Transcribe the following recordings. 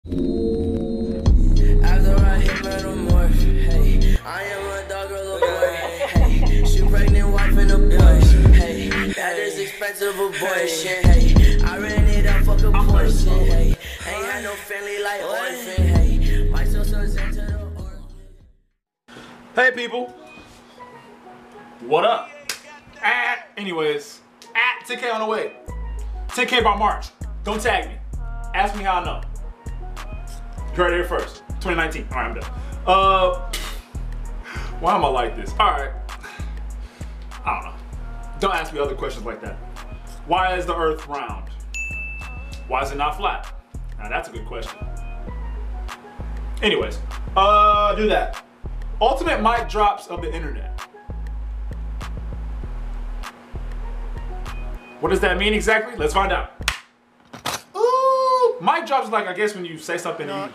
After I hit metamorph, hey, I am a dog or little boy, hey, shoot pregnant wife in a bush, hey, that is expensive abortion, hey, I ran it up, fuck a portion, hey, ain't had no family like orphan, hey, my sister's into the orphan. Hey people, what up? Anyways, 10K on the way. 10K by March. Don't tag me. Ask me how I know. You heard it here first. 2019. All right, I'm done. Why am I like this? All right. I don't know. Don't ask me other questions like that. Why is the Earth round? Why is it not flat? Now that's a good question. Anyways, do that. Ultimate mic drops of the internet. What does that mean exactly? Let's find out. Ooh, mic drops is like, I guess when you say something, I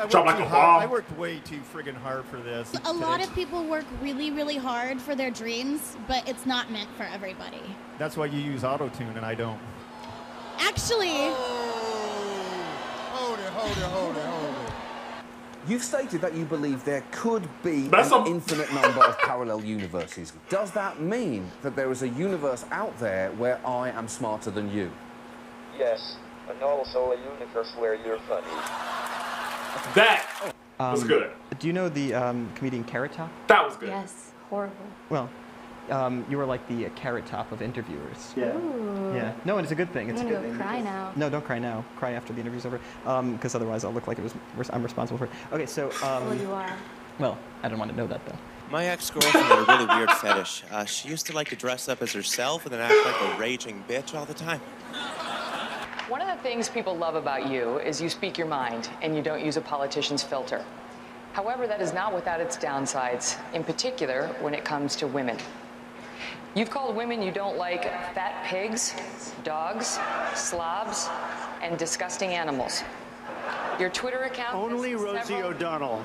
drop like a bomb. I worked way too friggin' hard for this. A lot of people work really, really hard for their dreams, but it's not meant for everybody. That's why you use auto-tune and I don't. Actually... Hold it. You've stated that you believe there could be an infinite number of parallel universes. Does that mean that there is a universe out there where I am smarter than you? Yes, and also a universe where you're funny. That was good. Do you know the comedian Carrot Top? That was good. Yes, horrible. Well, you were like the Carrot Top of interviewers. Yeah. Ooh. Yeah. No, and it's a good thing. It's a good thing. Cry now. No, don't cry now. Cry after the interview's over, because otherwise I'll look like I'm responsible for it. Okay, so. Well, you are. Well, I don't want to know that though. My ex-girlfriend had a really weird fetish. She used to like to dress up as herself and then act like a raging bitch all the time. One of the things people love about you is you speak your mind and you don't use a politician's filter. However, that is not without its downsides, in particular when it comes to women. You've called women you don't like fat pigs, dogs, slobs, and disgusting animals. Your Twitter account... Only Rosie O'Donnell.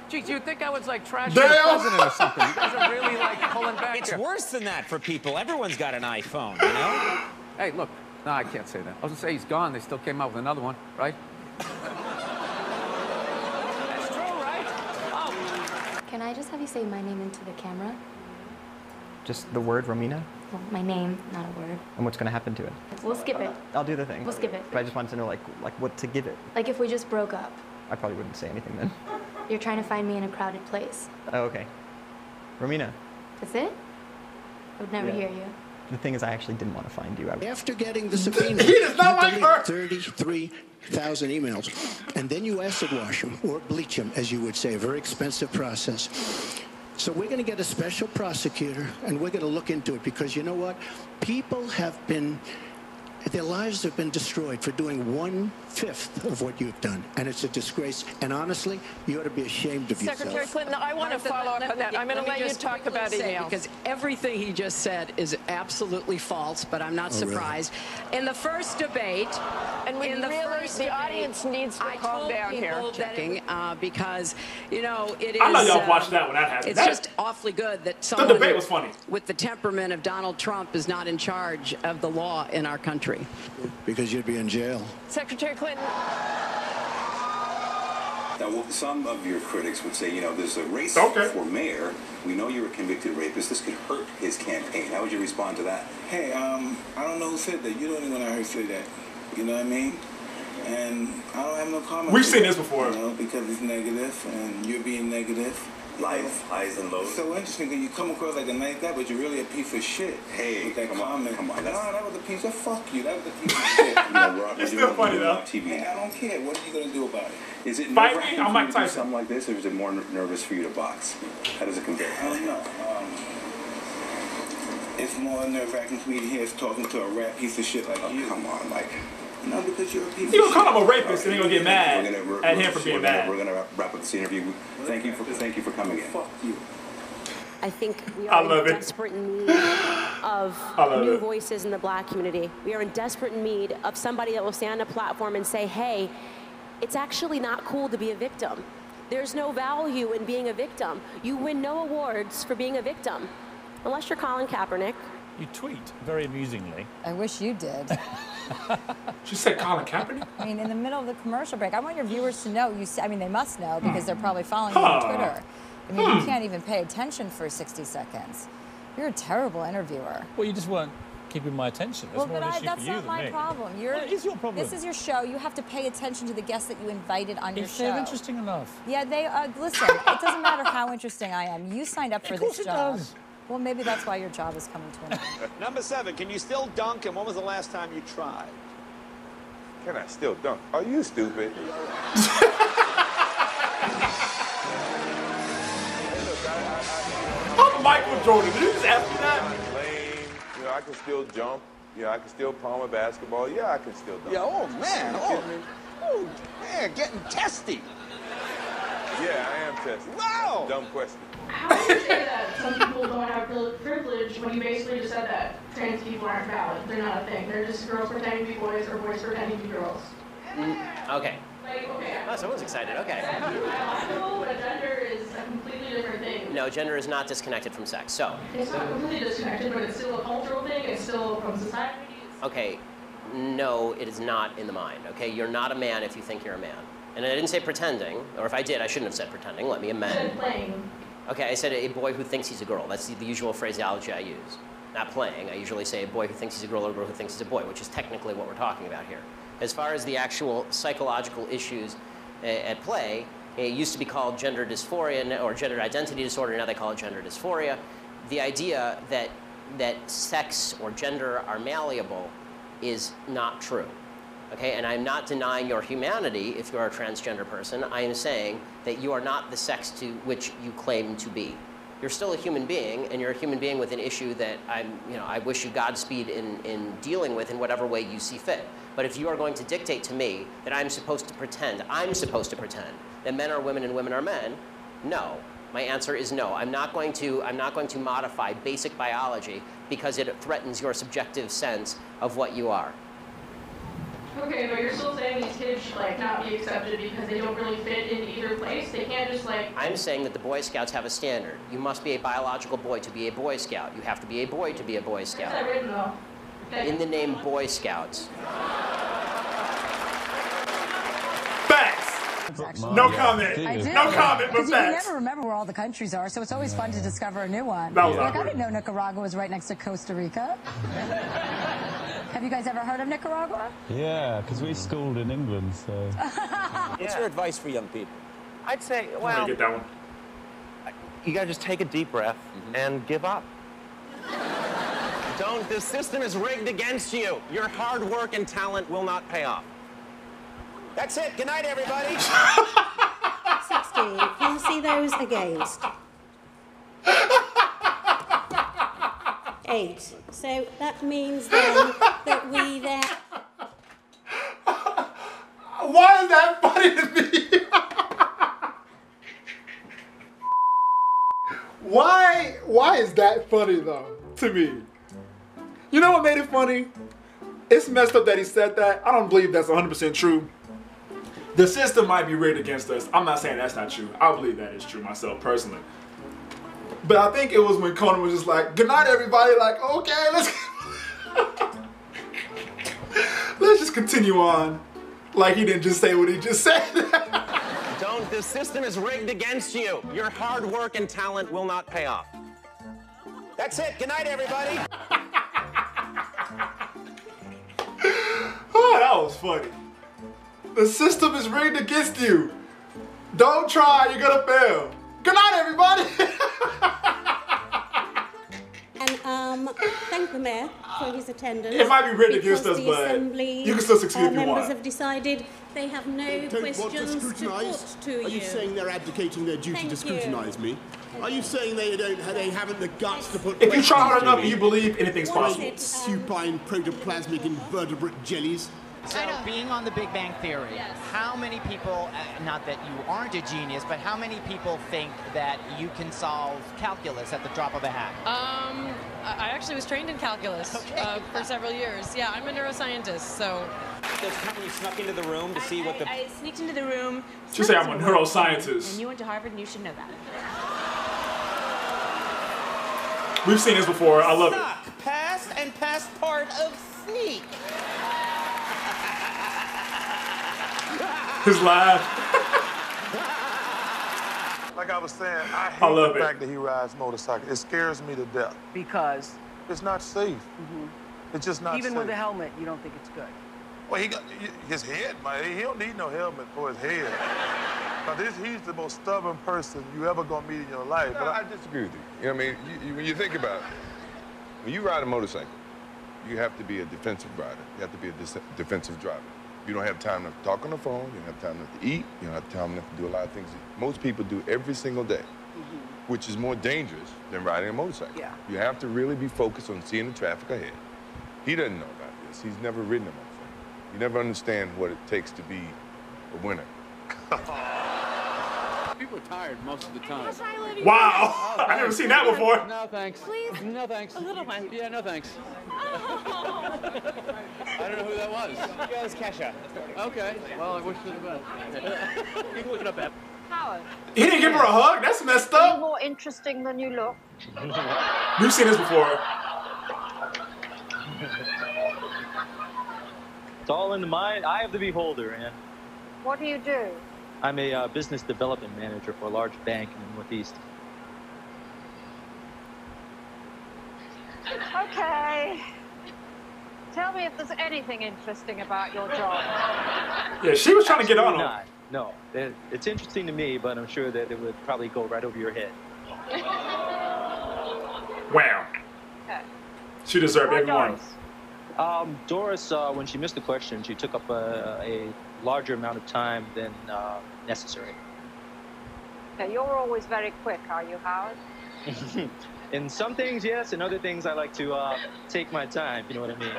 Geez, you'd think I was like trashing Damn. the president or something. You guys are really like pulling back It's here. worse than that for people. Everyone's got an iPhone, you know? Hey, look. No, I can't say that. I was gonna say he's gone. They still came out with another one, right? That's true, right? Oh. Can I just have you say my name into the camera? Just the word Romina? Well, my name, not a word. And what's going to happen to it? We'll skip it. I'll do the thing. We'll skip it. But I just wanted to know, like what to give it. Like if we just broke up. I probably wouldn't say anything then. You're trying to find me in a crowded place. Oh, okay. Romina. That's it? I would never hear you. The thing is, I actually didn't want to find you. After getting the subpoena, He does not like her. 33,000 emails, and then you acid wash them, or bleach them, as you would say, a very expensive process. So we're going to get a special prosecutor, and we're going to look into it, because you know what? People have been, their lives have been destroyed for doing 1/5 of what you've done, and it's a disgrace. And honestly, you ought to be ashamed of yourself. Secretary Clinton, I want to follow up on that. I'm going to let you talk about emails. Because everything he just said is absolutely false, but I'm not surprised. Really? In the first debate, the audience needs to calm down here. Checking, because, you know, it is... I know y'all watched that when that happened. It's just awfully good that someone the debate was funny. With the temperament of Donald Trump is not in charge of the law in our country. Because you'd be in jail. Secretary Clinton. Now, some of your critics would say, you know, there's a race for mayor. We know you're a convicted rapist. This could hurt his campaign. How would you respond to that? Hey, I don't know who said that. You're the only one I heard say that. You know what I mean? And I don't have no comment. We've seen this before. You know, because it's negative, and you're being negative. Life, highs and lows. It's so interesting because you come across like a nice guy, but you're really a piece of shit. Hey, with that comment. Come on. No, that was a piece of fuck you. That was a piece of shit. You know, it's still funny though. TV. Hey, I don't care. What are you gonna do about it? Is it fight me? I might type something like this, or is it more nervous for you to box? How does it compare? I don't know. It's more nerve-wracking for me to hear us talking to a rap piece of shit like you. Come on, Mike. No, because you're a piece of shit. You gonna call him a rapist and he gonna get mad at him for being mad. We're gonna wrap up this interview. Thank you for coming in. Fuck you. I think we are in desperate need of new voices in the black community. We are in desperate need of somebody that will stand on a platform and say, hey, it's actually not cool to be a victim. There's no value in being a victim. You win no awards for being a victim. Unless you're Colin Kaepernick, You tweet very amusingly. I wish you did. She said Colin Kaepernick? I mean, in the middle of the commercial break, I want your viewers to know. I mean, they must know because they're probably following you on Twitter. I mean, you can't even pay attention for 60 seconds. You're a terrible interviewer. Well, you just weren't keeping my attention. That's more an issue that's for you not than my me. problem. What is your problem? This is your show. You have to pay attention to the guests that you invited on your show. If they're interesting enough. Yeah, they listen, it doesn't matter how interesting I am. You signed up for this job. Of course it does. Well, maybe that's why your job is coming to an end. Number 7, can you still dunk, and when was the last time you tried? Can I still dunk? Are you stupid? I'm Michael Jordan. Did you just ask me that? Lame. You know, I can still jump. Yeah, I can still palm a basketball. Yeah, I can still dunk. Yeah, oh, man. Oh, man, getting testy. Yeah, I am tested. Wow. Dumb question. How do you say that some people don't have privilege when you basically just said that trans people aren't valid? They're not a thing. They're just girls pretending to be boys or boys pretending to be girls. Okay. Like, okay. Oh, someone's excited. Okay. Biological, but gender is a completely different thing. No, gender is not disconnected from sex. So. It's not completely disconnected, but it's still a cultural thing. It's still from society. Okay. No, it is not in the mind. Okay, you're not a man if you think you're a man. And I didn't say pretending, or if I did, I shouldn't have said pretending. Let me amend. You said playing. Okay, I said a boy who thinks he's a girl. That's the usual phraseology I use. Not playing. I usually say a boy who thinks he's a girl or a girl who thinks he's a boy, which is technically what we're talking about here. As far as the actual psychological issues at play, it used to be called gender dysphoria or gender identity disorder. Now they call it gender dysphoria. The idea that sex or gender are malleable is not true. Okay, and I'm not denying your humanity if you're a transgender person. I am saying that you are not the sex to which you claim to be. You're still a human being, and you're a human being with an issue that I wish you Godspeed in dealing with in whatever way you see fit. But if you are going to dictate to me that I'm supposed to pretend that men are women and women are men, no. My answer is no. I'm not going to modify basic biology because it threatens your subjective sense of what you are. Okay, but you're still saying these kids should not be accepted because they don't really fit in either place? They can't just I'm saying that the Boy Scouts have a standard. You must be a biological boy to be a Boy Scout. You have to be a boy to be a Boy Scout. Where's that written though? Okay. In the name Boy Scouts. No comment. I do. No comment, but You facts. never remember where all the countries are, so it's always fun to discover a new one. That was I awkward. didn't know Nicaragua was right next to Costa Rica. Have you guys ever heard of Nicaragua? Yeah, because we schooled in England, so. What's your advice for young people? I'd say, Let well, me get that one. you gotta just take a deep breath and give up. Don't, the system is rigged against you. Your hard work and talent will not pay off. That's it. Good night, everybody. 16. Can you see those against? 8. So that means then that we then... Why is that funny to me? Why is that funny though to me? You know what made it funny? It's messed up that he said that. I don't believe that's 100% true. The system might be rigged against us. I'm not saying that's not true. I believe that is true myself personally. But I think it was when Conan was just like, good night everybody, like, okay, let's just continue on. Like he didn't just say what he just said. Don't, the system is rigged against you. Your hard work and talent will not pay off. That's it. Good night, everybody. Oh, that was funny. The system is rigged against you. Don't try, you're gonna fail. Good night, everybody. And thank the mayor for his attendance. It might be rigged against us, the but Assembly, you can still succeed if you members want. have decided they have no questions to put to you. Are you saying they're abdicating their duty to scrutinise me? Are you saying they haven't the guts to put? If you try hard enough, you believe anything's possible. Supine protoplasmic invertebrate jellies. So, being on the Big Bang Theory, how many people, not that you aren't a genius, but how many people think that you can solve calculus at the drop of a hat? I actually was trained in calculus for several years. Yeah, I'm a neuroscientist, so... Does company snuck into the room to see what the... I sneaked into the room. She said I'm a neuroscientist. And you went to Harvard and you should know that. We've seen this before. I love it. past and past part of sneak. His laugh. Like I was saying, I hate the fact that he rides motorcycle. It scares me to death. Because? It's not safe. It's just not Even safe. with a helmet, you don't think it's good? Well, he got his head, man. He don't need no helmet for his head. He's the most stubborn person you ever gonna meet in your life. No, I disagree with you. You know what I mean? When you think about it, when you ride a motorcycle, you have to be a defensive rider. You have to be a defensive driver. You don't have time enough to talk on the phone. You don't have time enough to eat. You don't have time enough to do a lot of things that most people do every single day, which is more dangerous than riding a motorcycle. Yeah. You have to really be focused on seeing the traffic ahead. He doesn't know about this. He's never ridden a motorcycle. You never understand what it takes to be a winner. People are tired most of the time. Wow! I've never seen that before. No, thanks. Please? No, thanks. A little one. Yeah, no, thanks. I don't know who that was. Yeah, it was Kesha. Okay. Well, I wish you the best. You can look it up, Ed. Howard. He didn't give her a hug? That's messed Are you up. more interesting than you look? We've seen this before. It's all in the mind, eye of the beholder, and What do you do? I'm a business development manager for a large bank in the Northeast. Okay. Tell me if there's anything interesting about your job. Yeah, she was trying to get on him. Not. No, it's interesting to me, but I'm sure that it would probably go right over your head. Wow. Okay. She deserved every one. Doris, when she missed the question, she took up a larger amount of time than necessary. Okay, you're always very quick, are you, Howard? In some things, yes. In other things, I like to take my time. You know what I mean?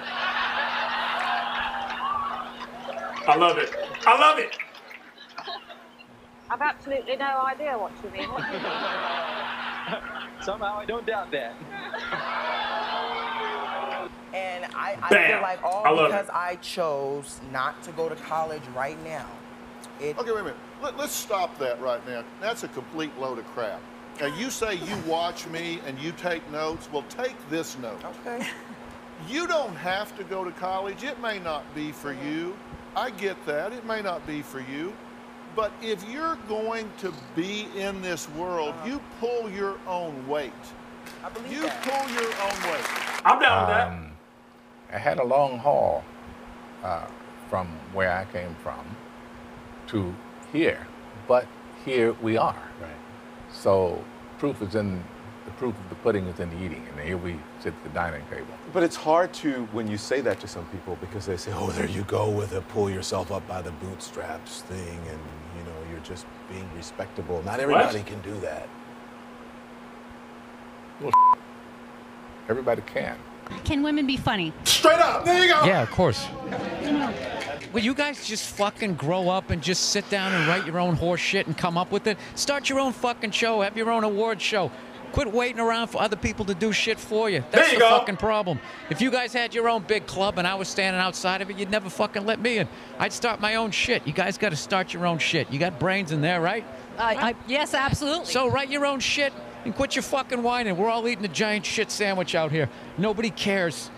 I love it. I love it. I've absolutely no idea what you mean. What do you mean? Somehow, I don't doubt that. And I Bam. feel like all because I chose not to go to college right now. Okay, wait a minute. Let's stop that right now. That's a complete load of crap. Now, you say you watch me and you take notes. Well, take this note. Okay. You don't have to go to college. It may not be for you. I get that. It may not be for you. But if you're going to be in this world, you pull your own weight. I believe you that. pull your own weight. I'm down with that. I had a long haul from where I came from to here, but here we are. Right. So the proof of the pudding is in the eating, and here we sit at the dining table. But it's hard to, when you say that to some people, because they say, oh, there you go with a pull yourself up by the bootstraps thing, and you know, you're just being respectable. Not everybody can do that. Well, everybody can. Can women be funny? Straight up. There you go. Yeah, of course. Will you guys just fucking grow up and just sit down and write your own horse shit and come up with it? Start your own fucking show. Have your own award show. Quit waiting around for other people to do shit for you. That's the fucking problem. If you guys had your own big club and I was standing outside of it, you'd never fucking let me in. I'd start my own shit. You guys got to start your own shit. You got brains in there, right? Yes, absolutely. So write your own shit and quit your fucking whining. We're all eating a giant shit sandwich out here. Nobody cares.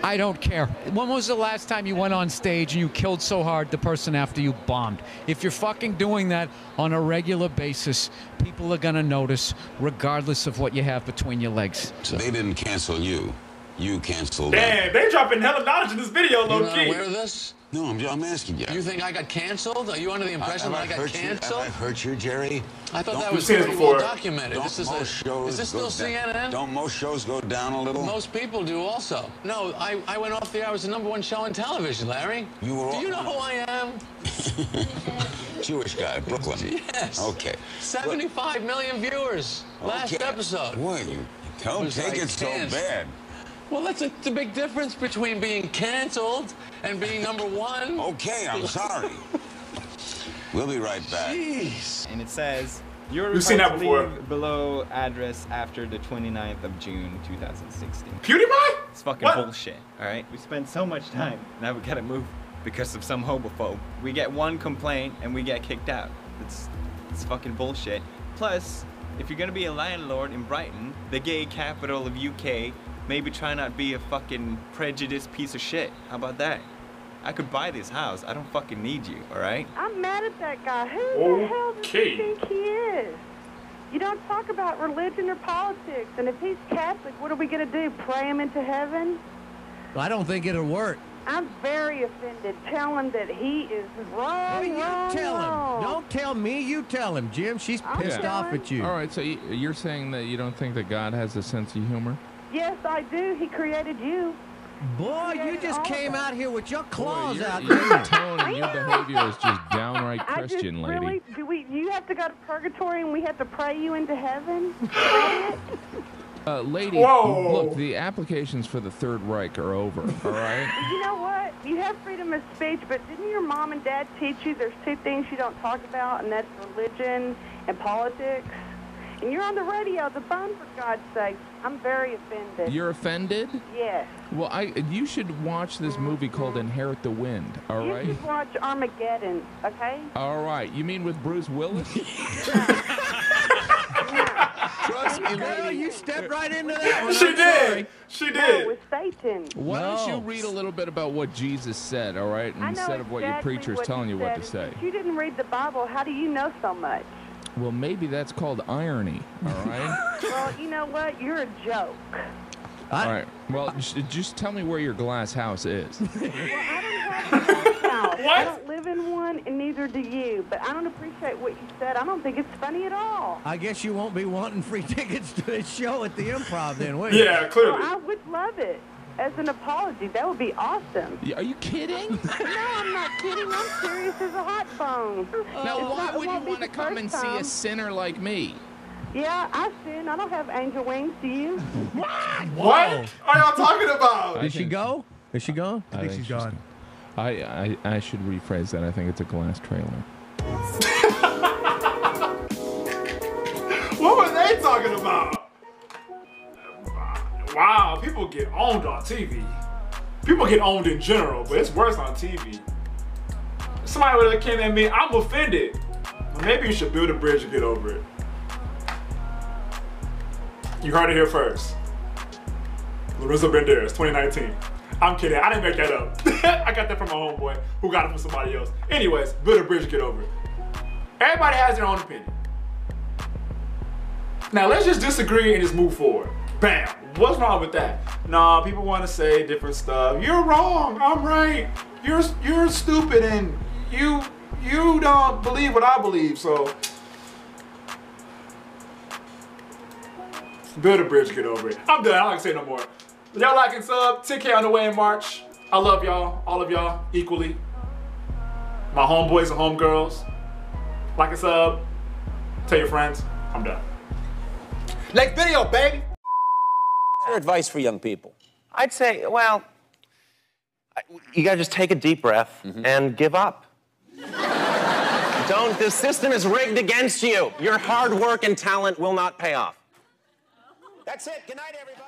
I don't care. When was the last time you went on stage and you killed so hard the person after you bombed? If you're fucking doing that on a regular basis, people are gonna notice regardless of what you have between your legs. So they didn't cancel you. You canceled them. Damn, they dropping hella knowledge in this video, low You're not key. aware of this? No, I'm asking you. You think I got canceled? Are you under the impression that I got canceled? Have I hurt you, Jerry? I thought that We've was seen this pretty before. well documented. Is this still CNN? Don't most shows go down a little? Most people do also. No, I went off the air. I was the #1 show on television, Larry. You were Do you know who I am? Jewish guy, Brooklyn. Yes. Okay. 75 million viewers last episode. Boy, you don't take it so bad. Well, that's the big difference between being canceled and being #1. Okay, I'm sorry. We'll be right back. Jeez. And it says, you're We've seen that required to before. leave below address after the 29th of June, 2016. PewDiePie? It's fucking What? bullshit, all right? We spend so much time, now we gotta move because of some homophobe. We get one complaint and we get kicked out. It's fucking bullshit. Plus, if you're gonna be a landlord in Brighton, the gay capital of UK, maybe try not to be a fucking prejudiced piece of shit. How about that? I could buy this house. I don't fucking need you, all right? I'm mad at that guy. Who the hell does he think he is? You don't talk about religion or politics. And if he's Catholic, what are we going to do? Pray him into heaven? I don't think it'll work. I'm very offended. Tell him that he is wrong, You tell wrong. him. Don't tell me. You tell him, Jim. She's pissed off at you. All right, so you're saying that you don't think that God has a sense of humor? Yes, I do. He created you. Boy, you just came out here with your claws out. Your tone and your behavior is just downright Christian, lady. Really, do you have to go to purgatory and we have to pray you into heaven? Lady, Whoa. look, the applications for the Third Reich are over, all right? You know what? You have freedom of speech, but didn't your mom and dad teach you there's two things you don't talk about, and that's religion and politics? And you're on the radio, the phone, for God's sake. I'm very offended. You're offended? Yes. Well, you should watch this movie called Inherit the Wind, all You right? should watch Armageddon, okay? All right. You mean with Bruce Willis? Trust me, girl, you stepped right into that one. She I'm did. sorry. She No, did. with Satan. Why don't you read a little bit about what Jesus said, all right, I know instead of what your exactly preacher's what telling he you what said. to say? If you didn't read the Bible, how do you know so much? Well, maybe that's called irony, all right? Well, you know what? You're a joke. All right. Well, just tell me where your glass house is. I don't live in one, and neither do you. But I don't appreciate what you said. I don't think it's funny at all. I guess you won't be wanting free tickets to this show at the Improv then, will you? Yeah, clearly. Well, I would love it. As an apology, that would be awesome. Are you kidding? No, I'm not kidding. I'm serious as a hot bone. Now, It's why not- would it you won't be want to the come first and see time. a sinner like me? Yeah, I sin. I don't have angel wings. Do you? What are y'all talking about? Did she go? Is she gone? I think she's gone. I should rephrase that. I think it's a glass trailer. What were they talking about? Wow, people get owned on TV. People get owned in general, but it's worse on TV. Somebody would have came at me, I'm offended. Well, maybe you should build a bridge and get over it. You heard it here first. Lorenzo Banderas, 2019. I'm kidding, I didn't make that up. I got that from my homeboy who got it from somebody else. Anyways, build a bridge and get over it. Everybody has their own opinion. Now let's just disagree and just move forward. Bam, what's wrong with that? Nah, people want to say different stuff. You're wrong, I'm right. You're stupid and you don't believe what I believe, so. Build a bridge, get over it. I'm done, I don't like to say no more. Y'all like and sub, 10K on the way in March. I love y'all, all of y'all, equally. My homeboys and homegirls. Like and sub, tell your friends, I'm done. Next video, baby. What's your advice for young people? I'd say, well, you gotta just take a deep breath and give up. The system is rigged against you. Your hard work and talent will not pay off. That's it. Good night, everybody.